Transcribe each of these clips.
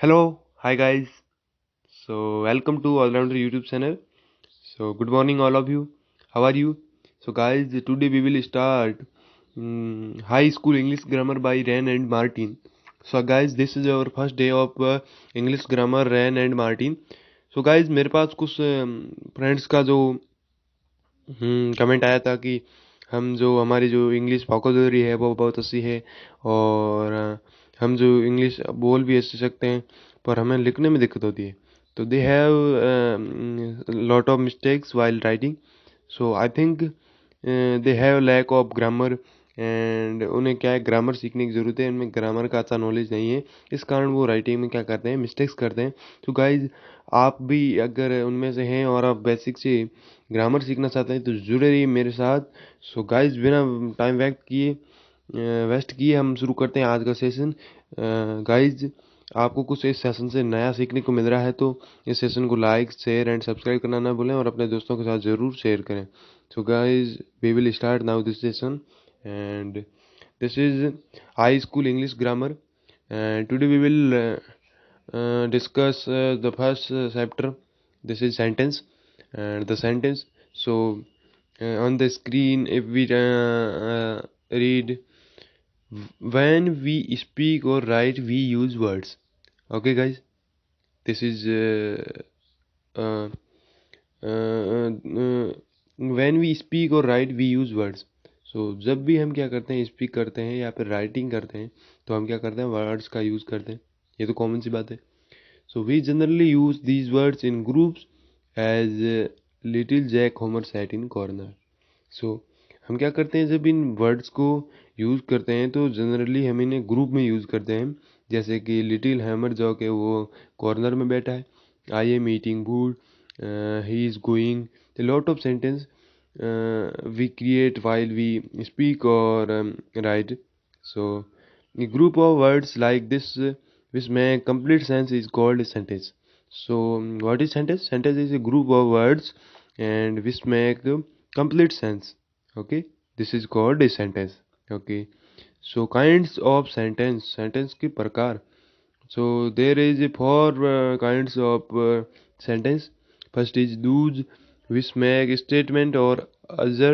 Hello, hi guys. So welcome to All Rounder YouTube channel. So good morning all of you. How are you? So guys, today we will start High School English Grammar by Ren and Martin. So guys, this is our first day of English Grammar Ren and Martin. So guys, मेरे पास कुछ friends का जो comment आया था कि हम जो हमारी जो इंग्लिश वोकैबुलरी है वो बहुत अच्छी है और हम जो इंग्लिश बोल भी अच्छे सकते हैं पर हमें लिखने में दिक्कत होती है तो they have lot of mistakes while writing so I think they have lack of grammar and उन्हें क्या है ग्रामर सीखने की ज़रूरत है इनमें ग्रामर का अच्छा नॉलेज नहीं है इस कारण वो राइटिंग में क्या करते हैं मिस्टेक्स करते हैं तो गाइज आप भी अगर उनमें से हैं और आप बेसिक से ग्रामर सीखना चाहते हैं तो जुड़े रहिए मेरे साथ सो गाइज बिना टाइम वेस्ट किए हम शुरू करते हैं आज का सेशन गाइज आपको कुछ इस सेशन से नया सीखने को मिल रहा है तो इस सेशन को लाइक शेयर एंड सब्सक्राइब करना ना भूलें और अपने दोस्तों के साथ ज़रूर शेयर करें so guys we will start now this session and this is high school English grammar and today we will discuss the first chapter. This is sentence and the sentence. So on the screen if we read when we speak or write we use words. Okay guys, this is uh, when we speak or write we use words. सो जब भी हम क्या करते हैं speak करते हैं या फिर राइटिंग करते हैं तो हम क्या करते हैं वर्ड्स का यूज़ करते हैं ये तो कॉमन सी बात है so we generally use these words in groups as little Jack Horner sat in corner so हम क्या करते हैं जब इन वर्ड्स को यूज़ करते हैं तो जनरली हम इन्हें ग्रुप में यूज़ करते हैं जैसे कि लिटिल हैमर जो कि वो कॉर्नर में बैठा है I am eating food he is going the lot of sentence we create while we speak or write. So, a group of words like this, which make complete sense, is called a sentence. So, what is sentence? Sentence is a group of words and which make complete sense. Okay, this is called a sentence. Okay, so kinds of sentence. Sentence के प्रकार. So there is a four kinds of sentence. First is those which make statement or other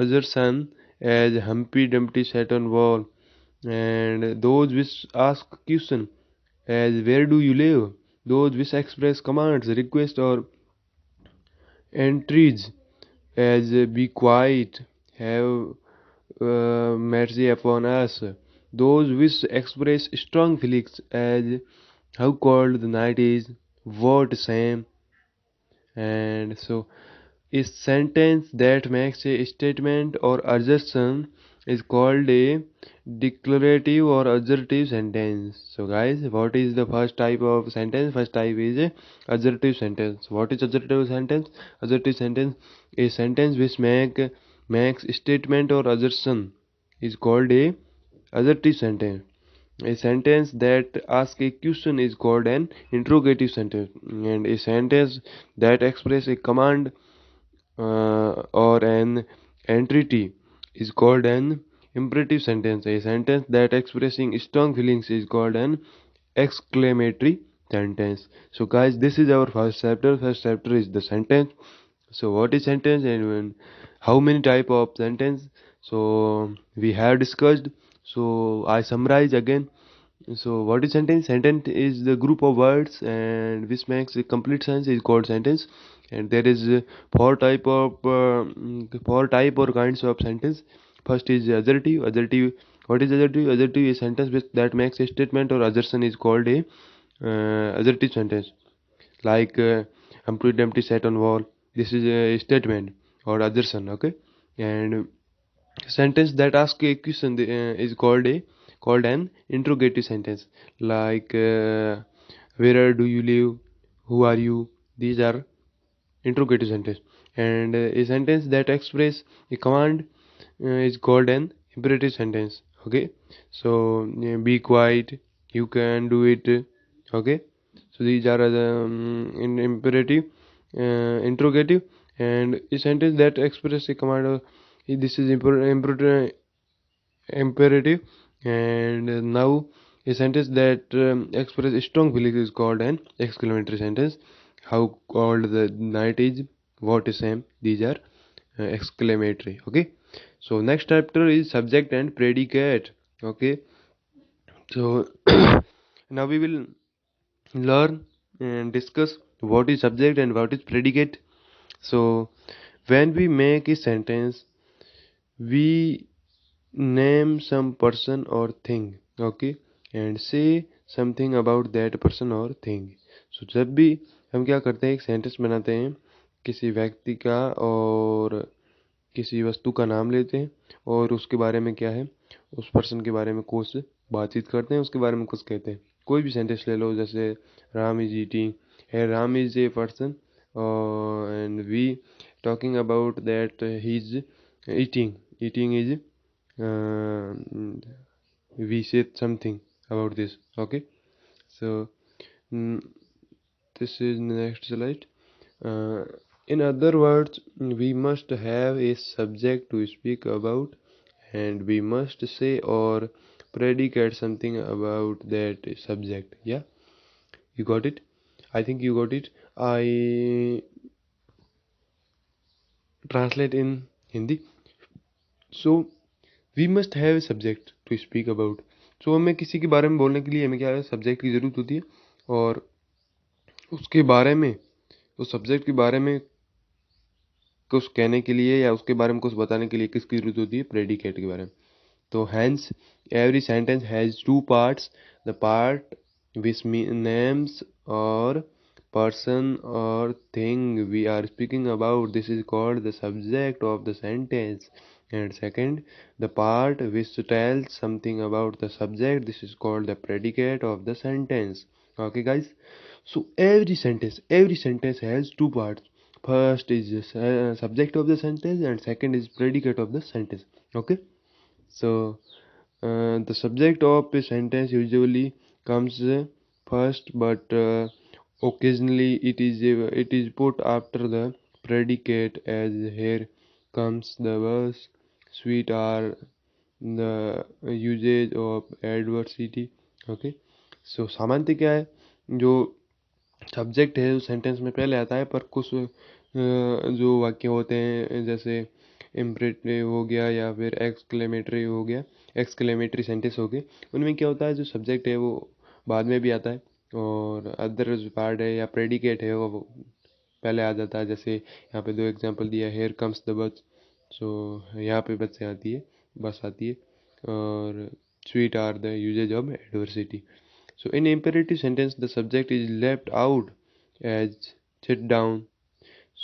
assertion as Humpty Dumpty sat on wall, and those which ask question as where do you live. Those which express commands, request or entreaties as be quiet, have mercy upon us. Those which express strong feelings as how cold the night is, what same, and so a sentence that makes a statement or assertion is called a declarative or assertive sentence. So guys, what is the first type of sentence? First type is a assertive sentence. What is assertive sentence? Assertive sentence, a sentence which makes statement or assertion is called a assertive sentence. A sentence that asks a question is called an interrogative sentence, and a sentence that expresses a command or an entity is called an imperative sentence. A sentence that expressing strong feelings is called an exclamatory sentence. So guys, this is our first chapter. First chapter is the sentence. So what is sentence and how many type of sentence? So we have discussed. So I summarize again. So what is sentence? Sentence is the group of words and which makes a complete sense is called sentence. And there is four type or kinds of sentence. First is assertive. Assertive. What is assertive? Assertive is a sentence that makes a statement or assertion is called a assertive sentence. Like Humpty Dumpty sat on wall. This is a statement or assertion. Okay, and sentence that asks a question is called an interrogative sentence. Like where do you live? Who are you? These are interrogative sentence. And a sentence that express a command is called an imperative sentence. Okay, so be quiet. You can do it. Okay, so these are the imperative, interrogative, and a sentence that express a command. This is imperative, and now A sentence that expresses strong feelings is called an exclamatory sentence. How cold the night is, what is Sam? These are exclamatory. Okay. So next chapter is subject and predicate. Okay. So now we will learn and discuss what is subject and what is predicate. So when we make a sentence, we name some person or thing, okay, and say something about that person or thing. So जब भी हम क्या करते हैं, एक sentence बनाते हैं, किसी व्यक्ति का और किसी वस्तु का नाम लेते हैं और उसके बारे में क्या है, उस पर्सन के बारे में कुछ बातचीत करते हैं, उसके बारे में कुछ कहते हैं. कोई भी सेंटेंस ले लो, जैसे राम इज ईटिंग, है Ram is a person and we talking about that he is eating. Eating is we said something about this. Okay. So mm, this is next slide. uh, in other words, we must have a subject to speak about, and we must say or predicate something about that subject. Yeah, you got it. I think you got it. I translate in Hindi. So we must have subject to speak about. So हमें किसी के बारे में बोलने के लिए हमें क्या है, सब्जेक्ट की ज़रूरत होती है. और उसके बारे में, उस सब्जेक्ट के बारे में कुछ कहने के लिए या उसके बारे में कुछ बताने के लिए किसकी ज़रूरत होती है, प्रेडिकेट के बारे में. तो hence every sentence has two parts. The part which names और person or thing we are speaking about, this is called the subject of the sentence. And second, the part which tells something about the subject, this is called the predicate of the sentence. Okay guys, so every sentence has two parts. First is subject of the sentence and second is predicate of the sentence. Okay. So the subject of a sentence usually comes first, but occasionally it is put after the predicate, as here comes the bus, sweet are the usage of adversity. Okay. So सामान्यतः क्या है, जो subject है उस sentence में पहले आता है, पर कुछ जो वाक्य होते हैं जैसे इम्परेटिव हो गया या फिर एक्सक्लेमेटरी हो गया, एक्सक्लेमेटरी सेंटेंस हो गए, उनमें क्या होता है, जो सब्जेक्ट है वो बाद में भी आता है और अदर जो पार्ट है या प्रेडिकेट है वो पहले आ जाता है. जैसे यहाँ पे दो एग्जांपल दिया, हेयर कम्स द बस. सो यहाँ पे बस आती है, बस आती है, और sweet are the usages of adversity. So in imperative sentence, the subject is left out as sit down.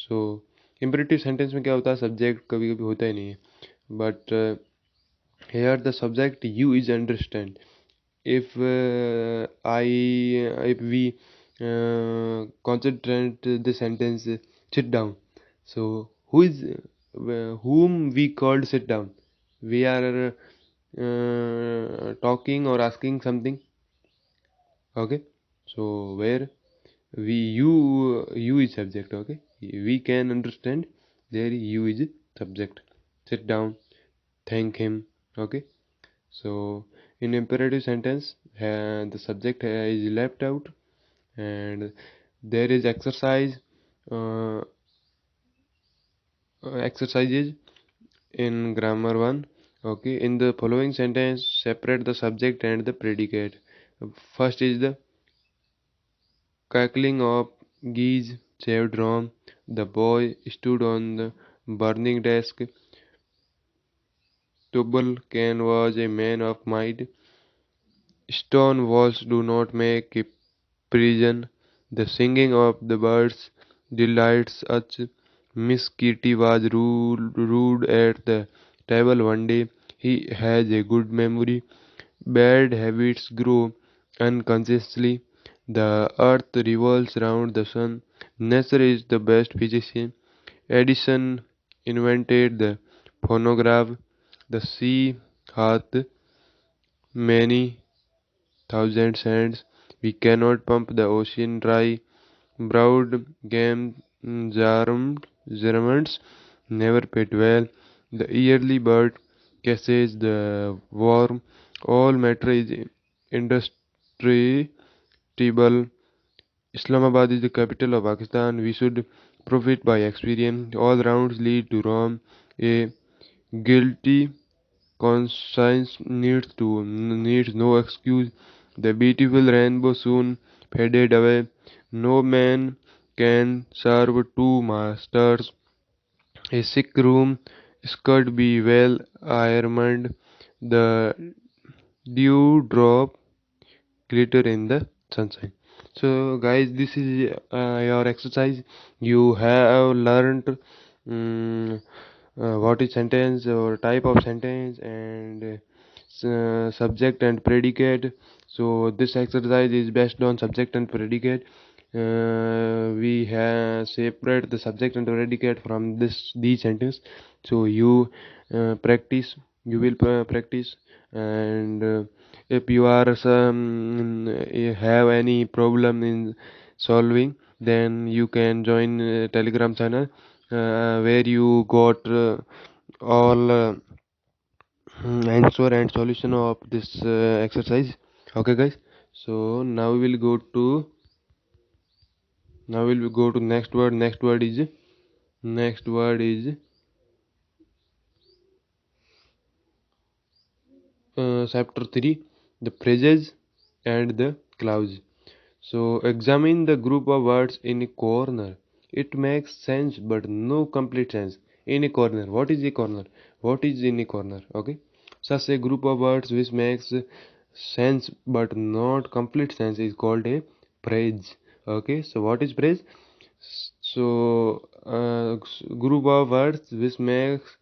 So imperative sentence में क्या होता है, सब्जेक्ट कभी कभी होता ही नहीं है, but here the subject you is understand. If if we concentrate the sentence sit down, so who is whom we called sit down, we are talking or asking something. Okay. So where we you is subject. Okay, we can understand there you is subject. Sit down, thank him. Okay. So in imperative sentence the subject is left out, and there is exercise uh, exercises in grammar 1. Okay, in the following sentence separate the subject and the predicate. First is the cackling of geese saved Rome. The boy stood on the burning desk. Tubal Cain was a man of might. Stone walls do not make a prison. The singing of the birds delights us. Miss Kitty was rude at the table one day. He has a good memory. Bad habits grow unconsciously. The earth revolves round the sun. Nature is the best physician. Edison invented the phonograph. The sea hath many thousand sands. We cannot pump the ocean dry. Broad game Germans never paid well. The yearly bird catches the worm. All matter is industry. Islamabad is the capital of Pakistan. We should profit by experience. All rounds lead to Rome. A guilty conscience needs no excuse. The beautiful rainbow soon faded away. No man can serve two masters. A sick room should be well ironed. The dewdrop glitter in the sunshine. So guys, this is your exercise. You have learned what is sentence or type of sentence and subject and predicate. So this exercise is based on subject and predicate. We have separate the subject and predicate from these sentence. So you practice, you will practice, and if you are you have any problem in solving, then you can join Telegram channel where you got all answer and solution of this exercise. Okay guys, so now we'll go to next word is chapter 3, the phrases and the clause. So examine the group of words in a corner. It makes sense but no complete sense. In a corner. What is a corner? What is in a corner? Okay. Such a group of words which makes sense but not complete sense is called a phrase. Okay. So what is phrase? So group of words which makes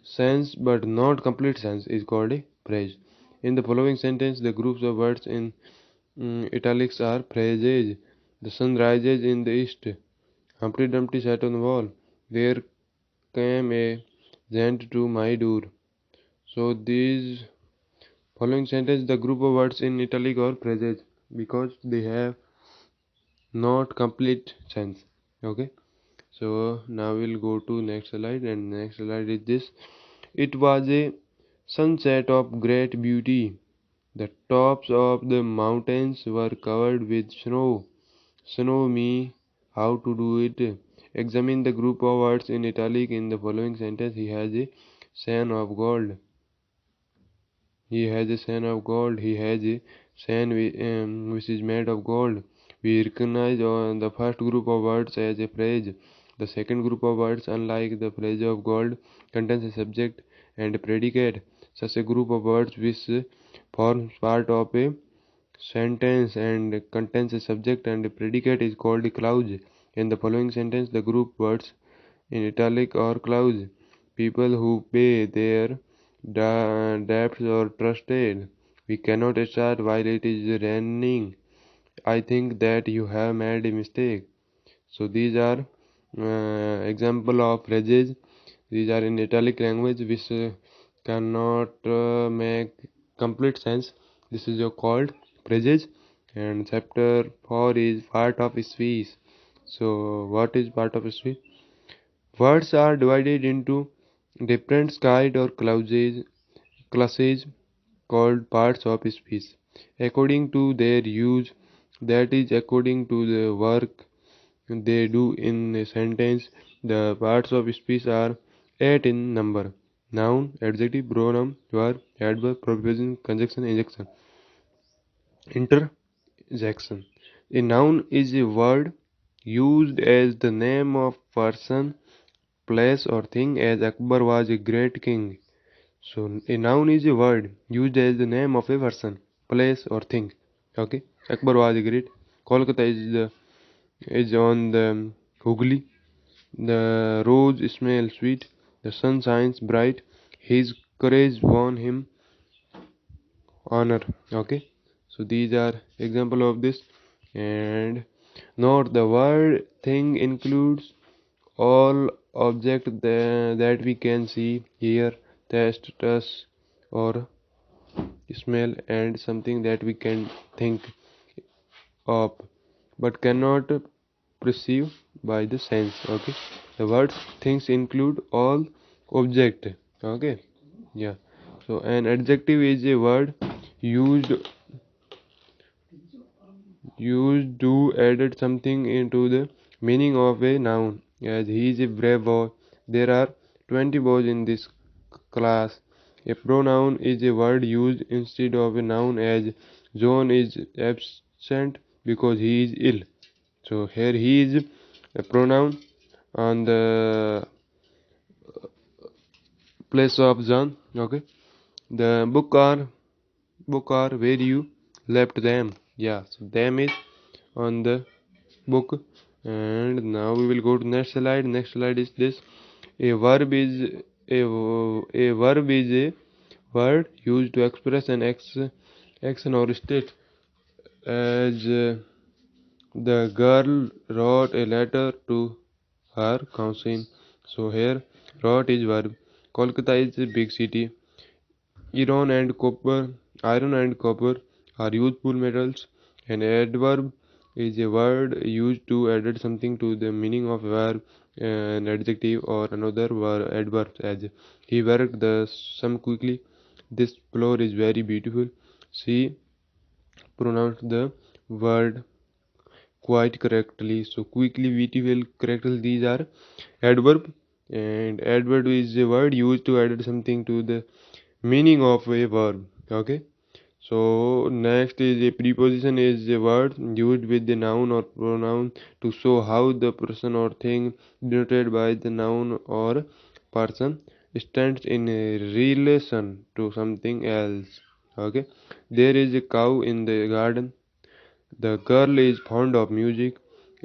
sense but not complete sense is called a phrase. In the following sentence, the groups of words in italics are phrases. The sun rises in the east. Humpty Dumpty sat on the wall. There came a giant to my door. So these following sentence, the group of words in italic are phrases because they have not complete sense. Okay. So now we'll go to next slide, and next slide is this. It was a sunset of great beauty. The tops of the mountains were covered with snow. Show me how to do it. Examine the group of words in italic in the following sentence. He has a son of gold. He has a son of gold. He has a son which is made of gold. We recognize the first group of words as a phrase. The second group of words, unlike the phrase of gold, contains a subject and a predicate. Such a group of words which forms part of a sentence and contains a subject and a predicate is called a clause. In the following sentence, the group words in italic are clause. People who pay their debts are trusted. We cannot start while it is raining. I think that you have made a mistake. So these are example of phrases. These are in italic language which cannot make complete sense. This is called phrases. And chapter 4 is part of speech. So what is part of speech? Words are divided into different kinds or classes called parts of speech according to their use, that is according to the work they do in a sentence. The parts of speech are 8 in number: noun, adjective, pronoun, verb, adverb, preposition, conjunction, adjective. Interjection. A noun is a word used as the name of person, place or thing, as Akbar was a great king. So a noun is a word used as the name of a person, place or thing. Okay. Akbar was a great. Kolkata is on the Hooghly. The rose smells sweet. The sun shines bright. His courage won him honor. Okay. So these are example of this. And note the word thing includes all object that we can see, hear, taste, touch, or smell, and something that we can think of but cannot perceive by the sense. Okay. The word things include all object. Okay. Yeah. So an adjective is a word used used to added something into the meaning of a noun. As he is a brave boy. There are 20 boys in this class. A pronoun is a word used instead of a noun, as John is absent because he is ill. So here he is a pronoun on the place of John. Okay. The book are where you left them. Yeah. So them is on the book. And now we will go to next slide. Next slide is this. A verb is a verb is a word used to express an action or state. As the girl wrote a letter to her cousin. So here wrote is verb. Kolkata is a big city. Iron and copper are useful metals. An adverb is a word used to add something to the meaning of a verb, an adjective or another adverb. As he worked the sum quickly. This floor is very beautiful. She pronounced the word quite correctly. So quickly, beautiful, correctly. These are adverb, and adverb is a word used to add something to the meaning of a verb. Okay. So next is a preposition is a word used with the noun or pronoun to show how the person or thing denoted by the noun or person stands in a relation to something else. Okay. There is a cow in the garden. The girl is fond of music.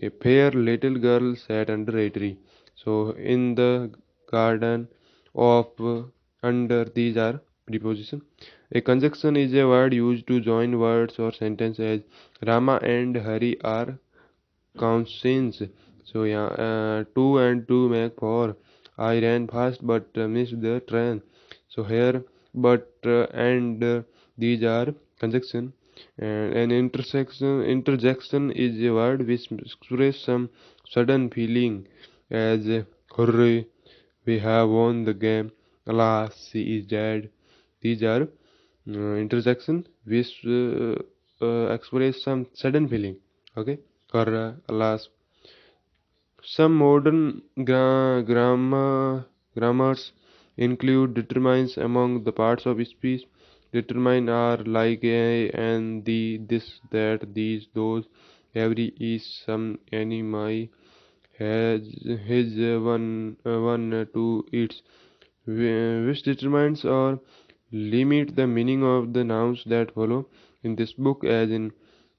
A fair little girl sat under a tree. So in the garden of under, these are preposition. A conjunction is a word used to join words or sentences, as Rama and Hari are cousins. So yeah, two and two make four. I ran fast but missed the train. So here but and these are conjunction. And an interjection is a word which expresses some sudden feeling, as hooray, we have won the game. Alas, she is dead. These are interjection which express some sudden feeling. Okay, or alas. Some modern grammars include determines among the parts of speech. Determine are like a and the, this, that, these, those, every, is, some, any, my, has, his, one, two, its, which determines or limit the meaning of the nouns that follow. In this book, as in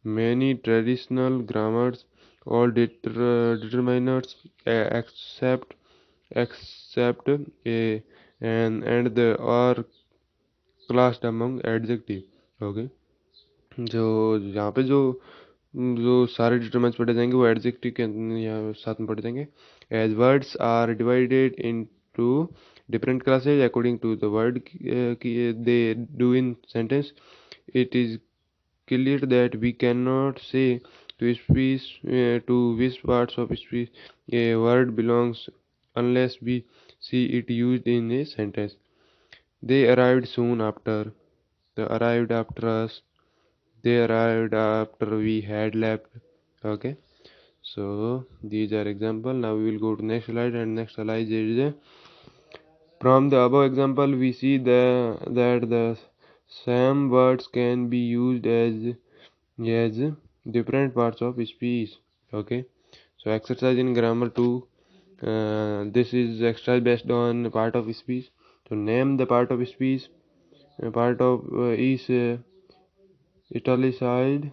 many traditional grammars, all determiners accept a and the are classed among adjective. Okay. जो यहाँ पे जो सारे determines पढ़े जाएंगे वो adjective के यहाँ साथ में पढ़े जाएंगे. As words are divided into different classes according to the word they do in sentence, it is clear that we cannot say to speech to which parts of speech a word belongs unless we see it used in a sentence. They arrived soon after. They arrived after us. They arrived after we had left. Okay. So these are example. Now we will go to next slide, and next slide is from the above example we see that the same words can be used as different parts of speech. Okay. So exercise in grammar 2. This is exercise based on part of speech. To name the part of speech, part of is italicized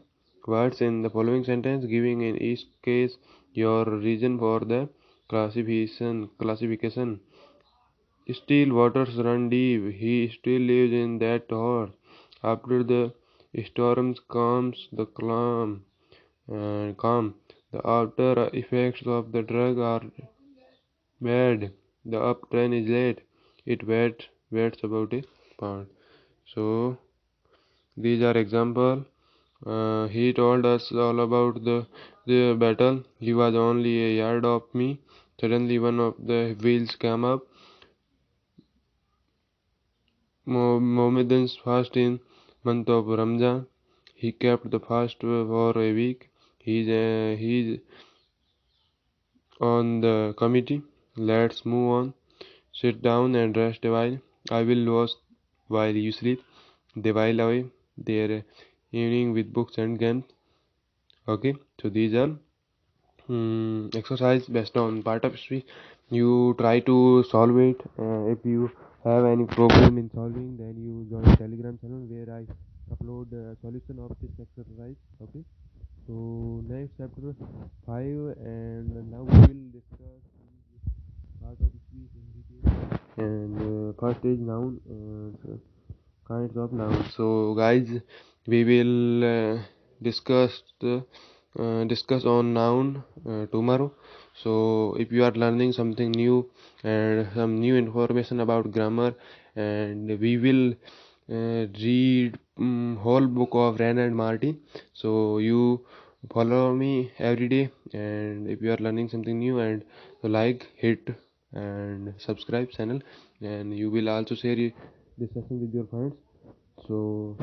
words in the following sentence, giving in each case your reason for the classification. Still waters run deep. He still lives in that horse. After the storms comes the calm. The after effects of the drug are bad. The up train is late. It waits about a pound. So these are example. He told us all about the battle. He was only a yard of me. Suddenly one of the wheels came up. Mohammedans fast in month of Ramzan. He kept the fast for a week. He's on the committee. Let's move on. Sit down and rest a while. I will watch while you sleep. They while away their evening with books and games. Okay, so these are exercise based on part of history. You try to solve it. If you have any problem in solving, then you join Telegram channel where I upload solution of this exercise. Okay, so next chapter 5, and now we will discuss part of speech in detail. And first is noun and kinds of nouns. So guys, we will discuss on noun tomorrow. So if you are learning something new and some new information about grammar, and we will read whole book of Ren and Marty. So you follow me every day, and if you are learning something new, and like, hit and subscribe channel, and you will also share this session with your friends. So